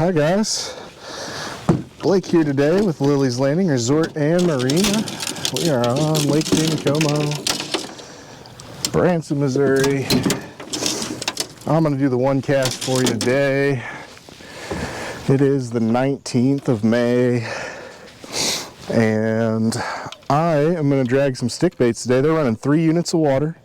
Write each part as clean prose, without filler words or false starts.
Hi guys, Blake here today with Lily's Landing Resort and Marina. We are on Lake Taneycomo, Branson, Missouri. I'm going to do the one cast for you today. It is the 19th of May, and I am going to drag some stick baits today. They're running 3 units of water.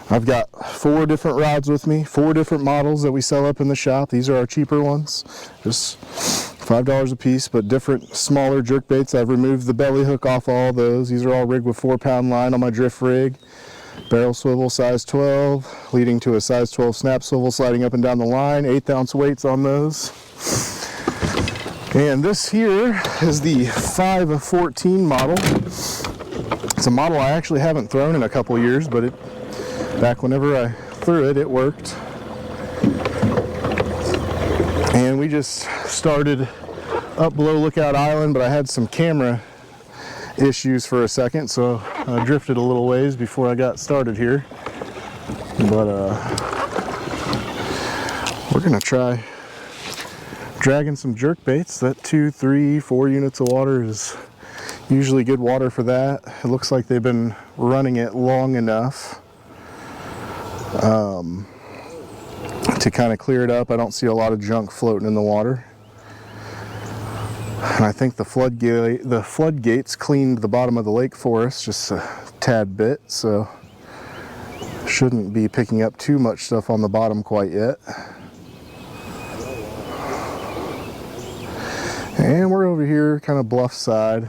I've got 4 different rods with me, 4 different models that we sell up in the shop. These are our cheaper ones, just $5 a piece, but different smaller jerk baits. I've removed the belly hook off all those. These are all rigged with 4-pound line on my drift rig. Barrel swivel size 12, leading to a size 12 snap swivel sliding up and down the line. 1/8 ounce weights on those. And this here is the 514 model. It's a model I actually haven't thrown in a couple years, but back whenever I threw it, it worked. And we just started up below Lookout Island, but I had some camera issues for a second, so I drifted a little ways before I got started here. But we're gonna try dragging some jerk baits. That 2, 3, 4 units of water is usually good water for that. It looks like they've been running it long enough to kind of clear it up. I don't see a lot of junk floating in the water. And I think the floodgates cleaned the bottom of the lake for us just a tad bit, so shouldn't be picking up too much stuff on the bottom quite yet. And we're over here kind of bluff side.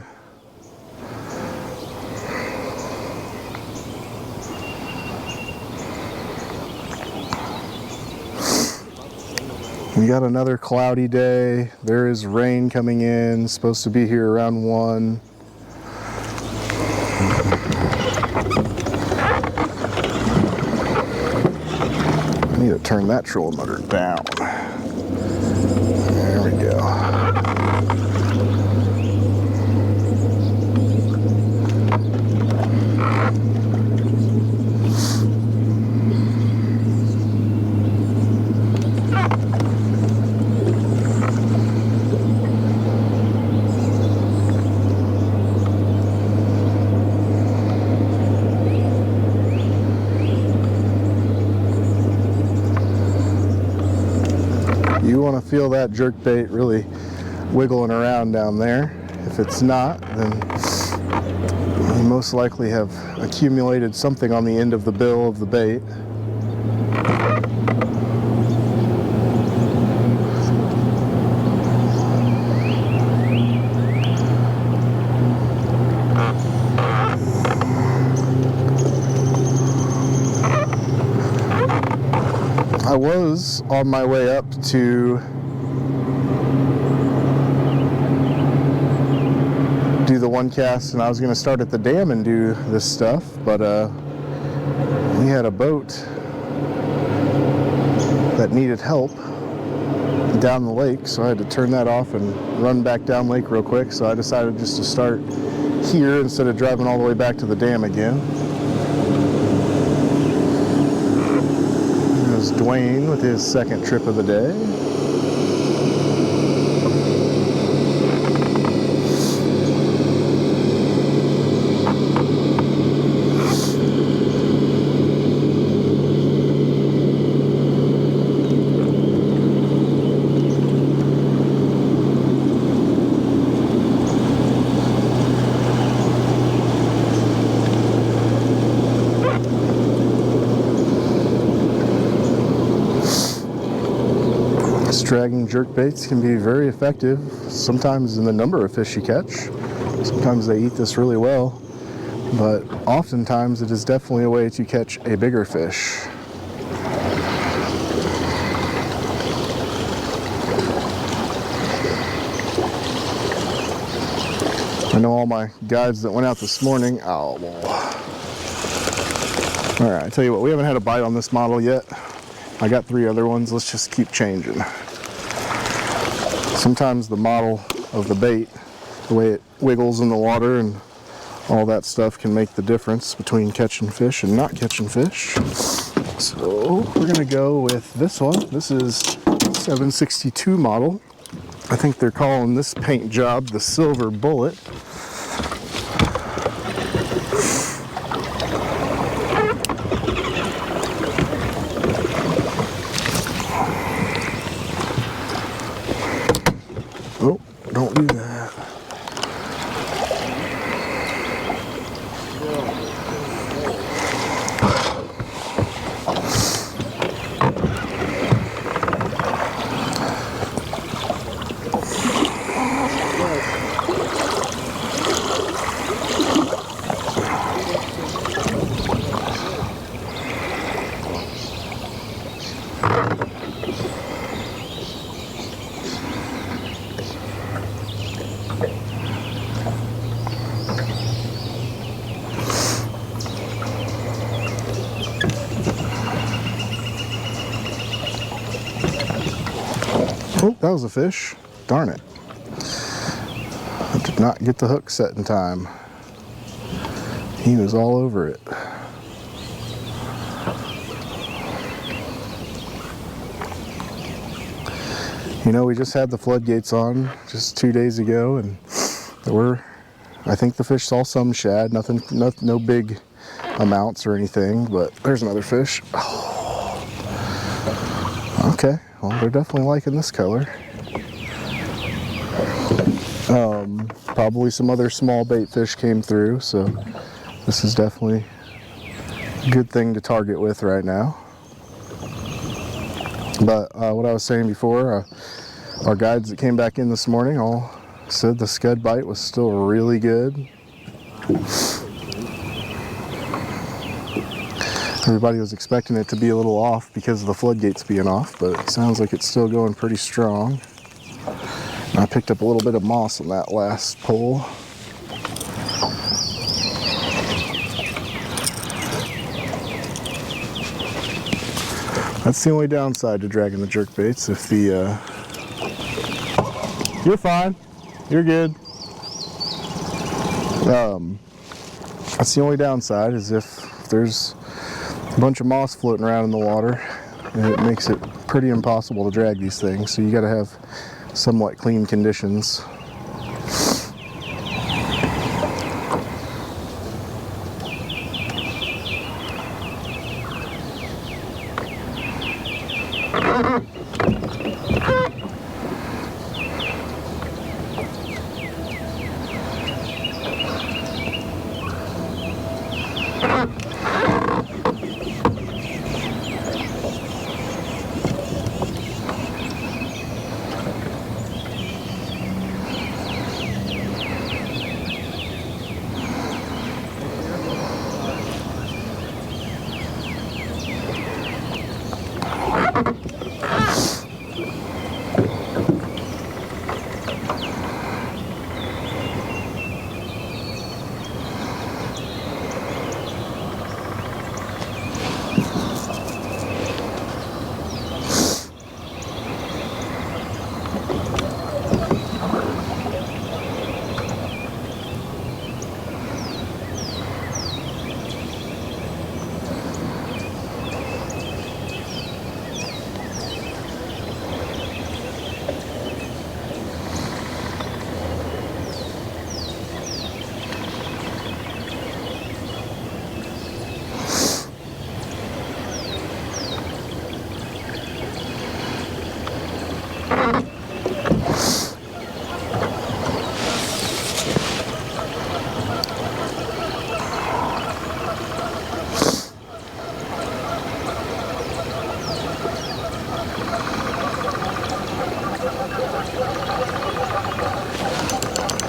We got another cloudy day. There is rain coming in, supposed to be here around 1. I need to turn that trolling motor down. There we go. You want to feel that jerk bait really wiggling around down there. If it's not, then you most likely have accumulated something on the end of the bill of the bait. I was on my way up to do the one cast, and I was going to start at the dam and do this stuff, but we had a boat that needed help down the lake, so I had to turn that off and run back down lake real quick. So I decided just to start here instead of driving all the way back to the dam again. Dwayne with his second trip of the day. Dragging jerk baits can be very effective, sometimes in the number of fish you catch. Sometimes they eat this really well, but oftentimes it is definitely a way to catch a bigger fish. I know all my guides that went out this morning. Oh, all right, I tell you what, we haven't had a bite on this model yet. I got 3 other ones. Let's just keep changing. Sometimes the model of the bait, the way it wiggles in the water and all that stuff, can make the difference between catching fish and not catching fish. So we're gonna go with this one. This is 762 model. I think they're calling this paint job the Silver Bullet. Oh, don't do that. Oh, that was a fish. Darn it. I did not get the hook set in time. He was all over it. You know, we just had the floodgates on just 2 days ago, and I think the fish saw some shad, nothing, no big amounts or anything, but there's another fish. Oh. Okay, well, they're definitely liking this color. Probably some other small bait fish came through, so this is definitely a good thing to target with right now. But what I was saying before, our guides that came back in this morning all said the scud bite was still really good. Everybody was expecting it to be a little off because of the floodgates being off, but it sounds like it's still going pretty strong. And I picked up a little bit of moss on that last pull. That's the only downside to dragging the jerkbaits. If the you're fine, you're good. That's the only downside, is if there's a bunch of moss floating around in the water, and it makes it pretty impossible to drag these things. So you got to have somewhat clean conditions.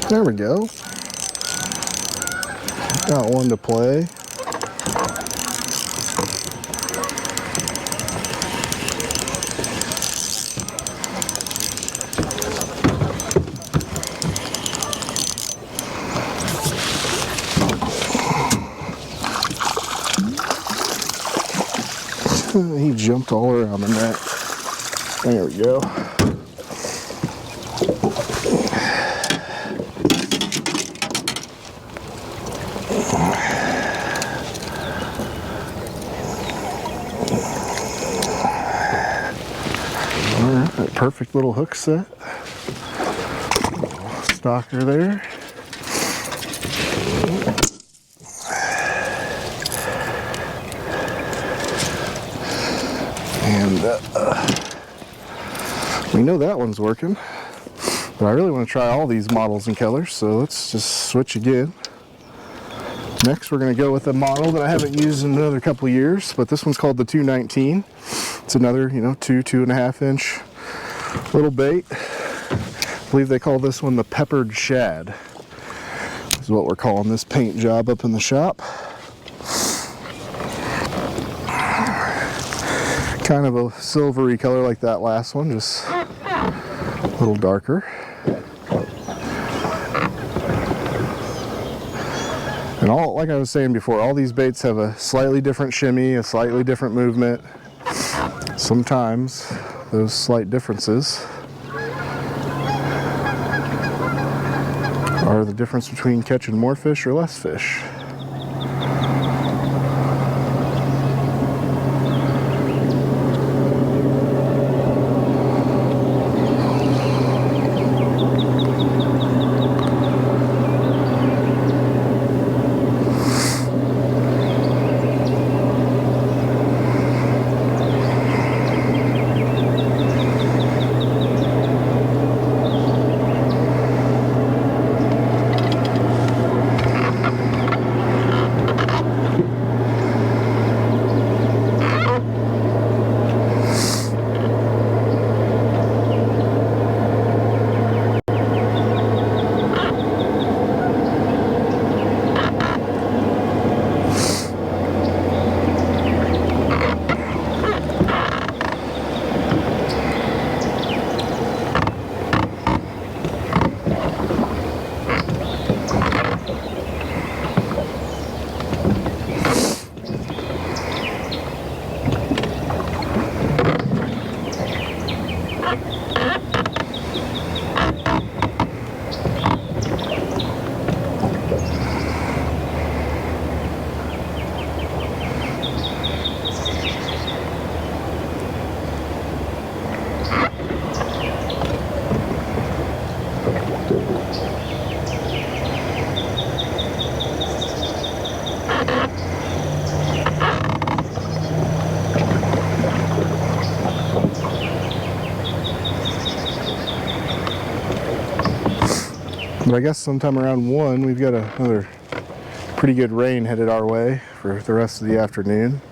There we go. Got one to play. He jumped all around the net. There we go. All right, perfect little hook set. stalker there. And we know that one's working, but I really want to try all these models and colors, so let's just switch again. Next we're going to go with a model that I haven't used in another couple of years, but this one's called the 219. It's another, 2.5 inch little bait. I believe they call this one the peppered shad. This is what we're calling this paint job up in the shop. Kind of a silvery color like that last one, just a little darker. And all, like I was saying before, all these baits have a slightly different shimmy, a slightly different movement. Sometimes those slight differences are the difference between catching more fish or less fish. But I guess sometime around 1, we've got another pretty good rain headed our way for the rest of the afternoon.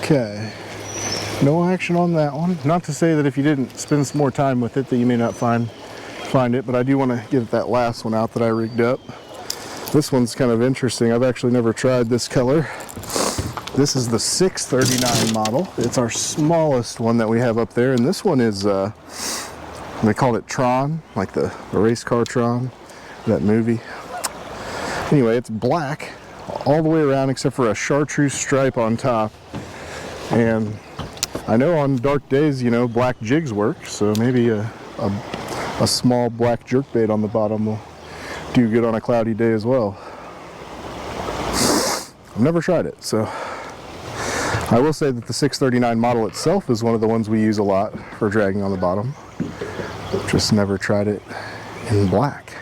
Okay, no action on that one. Not to say that if you didn't spend some more time with it that you may not find it, but I do want to get that last one out that I rigged up. This one's kind of interesting. I've actually never tried this color. This is the 639 model. It's our smallest one that we have up there, and this one is, they call it Tron, like the race car Tron, that movie. Anyway, it's black all the way around except for a chartreuse stripe on top. And I know on dark days, you know, black jigs work, so maybe a small black jerkbait on the bottom will do good on a cloudy day as well. I've never tried it, so I will say that the 639 model itself is one of the ones we use a lot for dragging on the bottom. Just never tried it in black.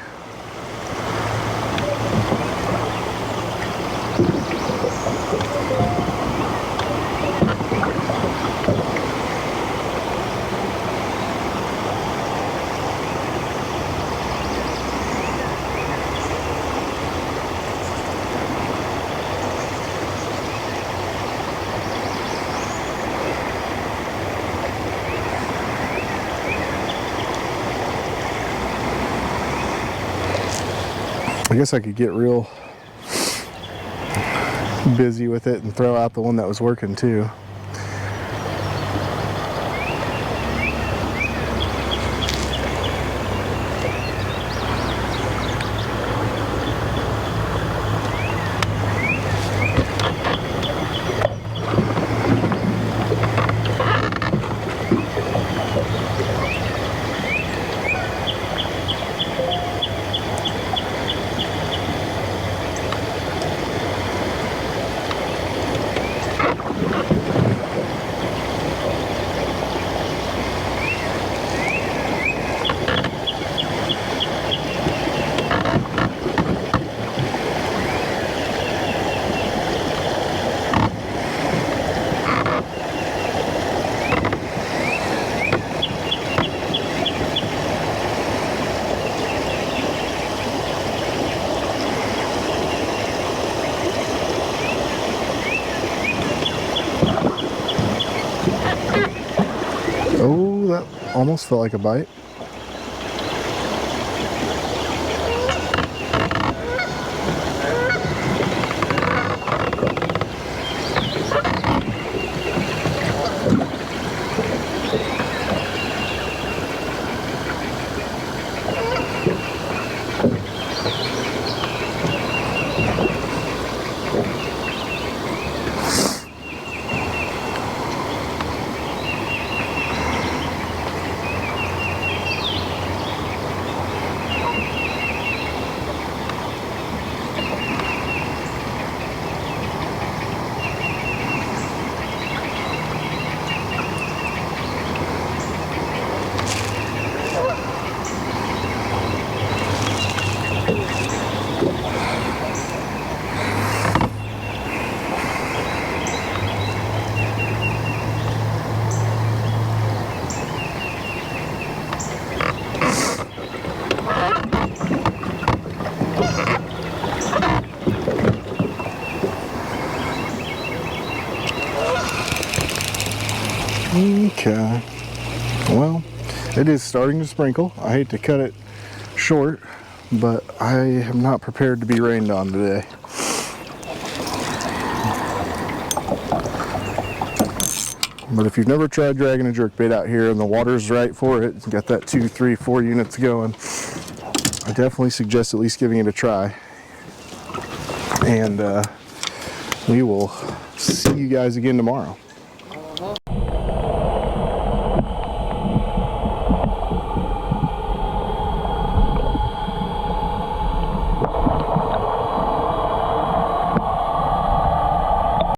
I guess I could get real busy with it and throw out the one that was working too. Oh, that almost felt like a bite. Okay, well, it is starting to sprinkle. I hate to cut it short, but I am not prepared to be rained on today. But if you've never tried dragging a jerkbait out here and the water's right for it, you got that 2, 3, 4 units going, I definitely suggest at least giving it a try. And we will see you guys again tomorrow.